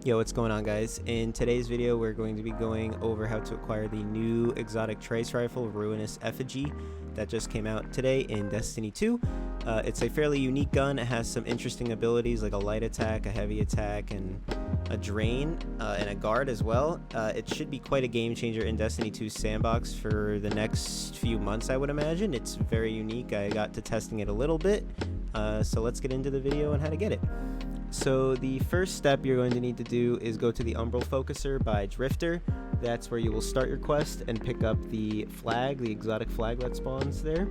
Yo, what's going on, guys? In today's video, we're going to be going over how to acquire the new exotic trace rifle, Ruinous Effigy, that just came out today in Destiny 2. It's a fairly unique gun. It has some interesting abilities like a light attack, a heavy attack, and a drain, and a guard as well. It should be quite a game changer in Destiny 2's sandbox for the next few months, I would imagine. It's very unique. I got to testing it a little bit, so let's get into the video on how to get it. So the first step you're going to need to do is go to the Umbral Focuser by Drifter. That's where you will start your quest and pick up the flag, the exotic flag that spawns there.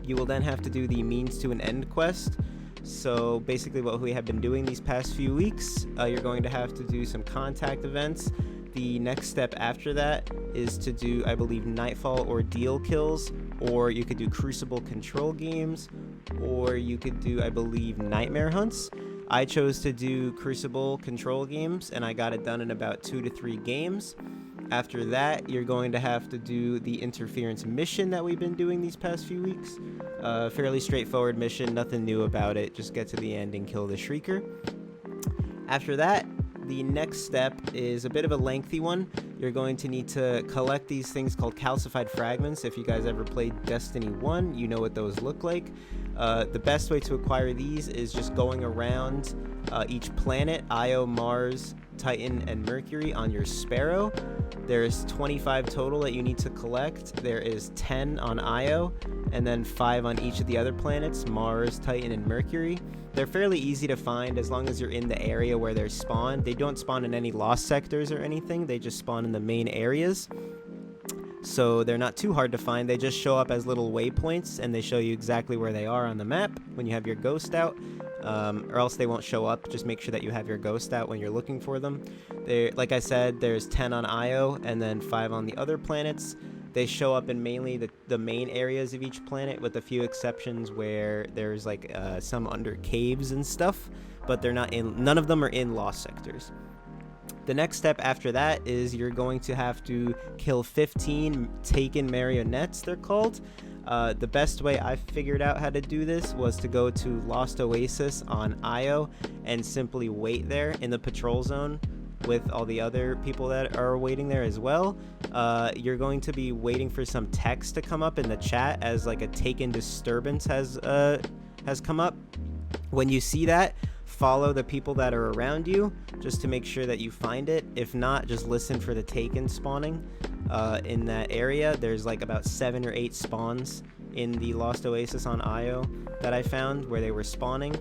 You will then have to do the means to an end quest. So basically what we have been doing these past few weeks, you're going to have to do some contact events. The next step after that is to do, I believe, Nightfall Ordeal kills, or you could do Crucible control games, or you could do, I believe, Nightmare hunts. I chose to do Crucible control games, and I got it done in about 2 to 3 games. After that, you're going to have to do the interference mission that we've been doing these past few weeks. Fairly straightforward mission, nothing new about it. Just get to the end and kill the Shrieker. After that, the next step is a bit of a lengthy one. You're going to need to collect these things called calcified fragments. If you guys ever played Destiny 1, you know what those look like. The best way to acquire these is just going around each planet, Io, Mars, Titan, and Mercury on your Sparrow. There's 25 total that you need to collect. There is 10 on Io, and then 5 on each of the other planets, Mars, Titan, and Mercury. They're fairly easy to find as long as you're in the area where they're spawned. They don't spawn in any lost sectors or anything. They just spawn in the main areas. So they're not too hard to find. They just show up as little waypoints, and they show you exactly where they are on the map when you have your ghost out. Or else they won't show up. Just make sure that you have your ghost out when you're looking for them. Like I said, there's 10 on Io and then 5 on the other planets. They show up in mainly the main areas of each planet, with a few exceptions where there's like some under caves and stuff, but they're not in. None of them are in lost sectors. The next step after that is you're going to have to kill 15 taken marionettes, they're called. The best way I figured out how to do this was to go to Lost Oasis on Io and simply wait there in the patrol zone with all the other people that are waiting there as well. You're going to be waiting for some text to come up in the chat as like a taken disturbance has come up. When you see that, follow the people that are around you just to make sure that you find it. If not, just listen for the taken spawning in that area. There's like about 7 or 8 spawns in the Lost Oasis on Io that I found where they were spawning.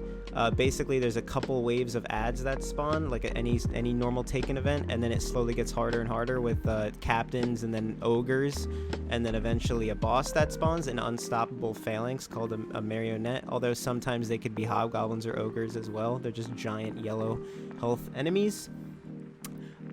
Basically, there's a couple waves of ads that spawn, like any normal taken event, and then it slowly gets harder and harder with captains and then ogres, and then eventually a boss that spawns, an unstoppable phalanx called a marionette, although sometimes they could be hobgoblins or ogres as well. They're just giant yellow health enemies.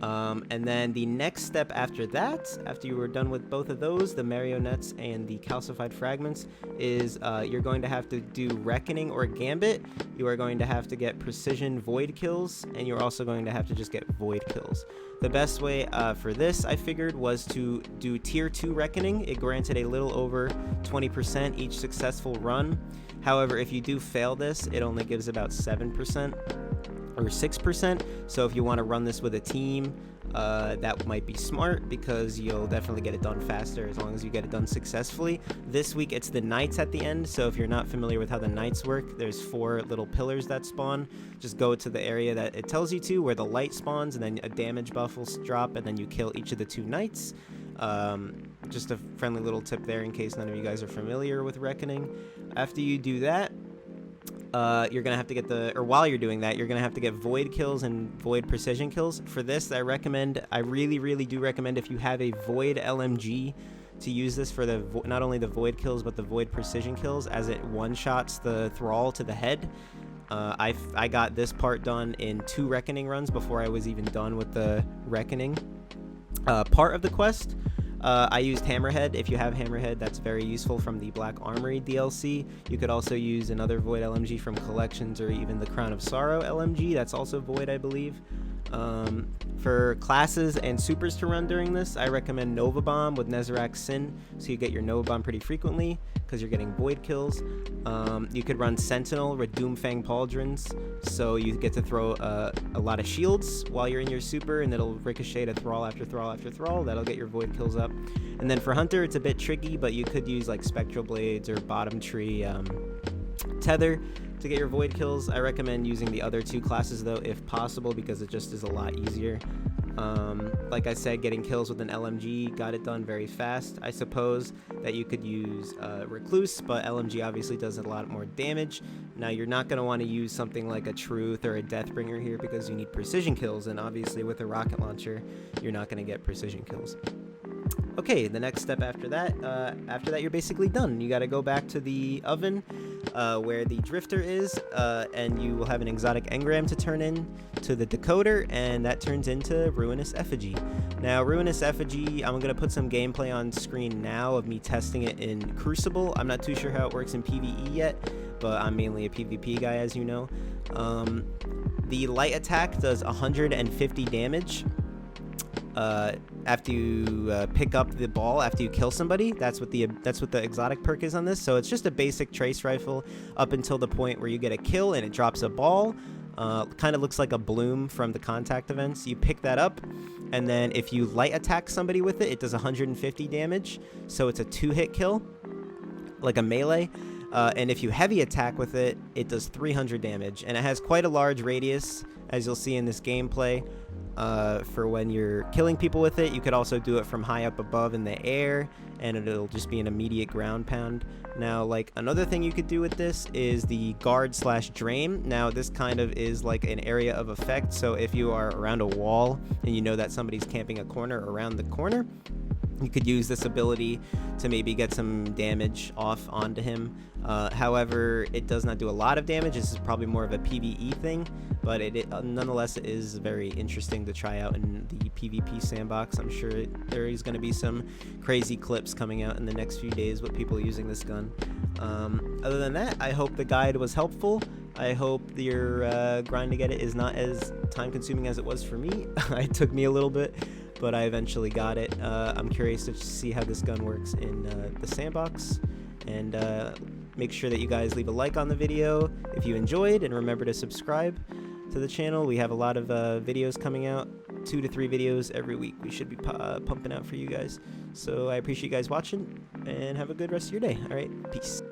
And then the next step after that, after you were done with both of those, the marionettes and the calcified fragments, is you're going to have to do reckoning or gambit. You are going to have to get precision void kills, and you're also going to have to just get void kills. The best way for this, I figured, was to do tier 2 reckoning. It granted a little over 20% each successful run. However, if you do fail this, it only gives about 7% or 6%. So if you want to run this with a team, that might be smart, because you'll definitely get it done faster as long as you get it done successfully. This week it's the knights at the end, so if you're not familiar with how the knights work, there's 4 little pillars that spawn. Just go to the area that it tells you to, where the light spawns, and then a damage buff will drop, and then you kill each of the 2 knights. Just a friendly little tip there in case none of you guys are familiar with reckoning. After you do that, you're gonna have to get while you're doing that, you're gonna have to get void kills and void precision kills. For this, I really do recommend, if you have a void LMG, to use this for not only the void kills but the void precision kills, as it one-shots the thrall to the head. I got this part done in 2 reckoning runs before I was even done with the reckoning part of the quest. I used Hammerhead. If you have Hammerhead, that's very useful from the Black Armory DLC. You could also use another Void LMG from Collections, or even the Crown of Sorrow LMG. That's also Void, I believe. For classes and supers to run during this, I recommend Nova Bomb with Nezarec Sin, so you get your Nova Bomb pretty frequently because you're getting void kills. You could run Sentinel with Doomfang Pauldrons, so you get to throw a lot of shields while you're in your super, and it'll ricochet to thrall after thrall after thrall. That'll get your void kills up. And then for Hunter, it's a bit tricky, but you could use like Spectral Blades or Bottom Tree Tether to get your void kills. I recommend using the other two classes though if possible, because it just is a lot easier. Like I said, getting kills with an LMG got it done very fast. I suppose that you could use Recluse, but LMG obviously does a lot more damage. Now you're not going to want to use something like a Truth or a Deathbringer here because you need precision kills, and obviously with a rocket launcher you're not going to get precision kills. Okay, the next step after that you're basically done. You got to go back to the oven where the drifter is, and you will have an exotic engram to turn in to the decoder, and that turns into Ruinous Effigy. Now, Ruinous Effigy, I'm going to put some gameplay on screen now of me testing it in Crucible. I'm not too sure how it works in PvE yet, but I'm mainly a PvP guy, as you know. The light attack does 150 damage. After you pick up the ball after you kill somebody. That's what the exotic perk is on this. So it's just a basic trace rifle up until the point where you get a kill and it drops a ball. Kind of looks like a bloom from the contact events. You pick that up, and then if you light attack somebody with it, it does 150 damage. So it's a 2-hit kill, like a melee. And if you heavy attack with it, it does 300 damage, and it has quite a large radius, as you'll see in this gameplay. For when you're killing people with it. You could also do it from high up above in the air, and it'll just be an immediate ground pound. Now, like, another thing you could do with this is the guard/drain. Now, this kind of is like an area of effect, so if you are around a wall and you know that somebody's camping a corner around the corner, you could use this ability to maybe get some damage off onto him. However, it does not do a lot of damage. This is probably more of a PvE thing, but nonetheless, it is very interesting to try out in the PvP sandbox. I'm sure there is going to be some crazy clips coming out in the next few days with people using this gun. Other than that, I hope the guide was helpful. I hope your grind to get it is not as time-consuming as it was for me. It took me a little bit, but I eventually got it. I'm curious to see how this gun works in the sandbox, and make sure that you guys leave a like on the video if you enjoyed, and remember to subscribe to the channel. We have a lot of videos coming out, 2 to 3 videos every week we should be pumping out for you guys. So I appreciate you guys watching, and have a good rest of your day. All right, peace.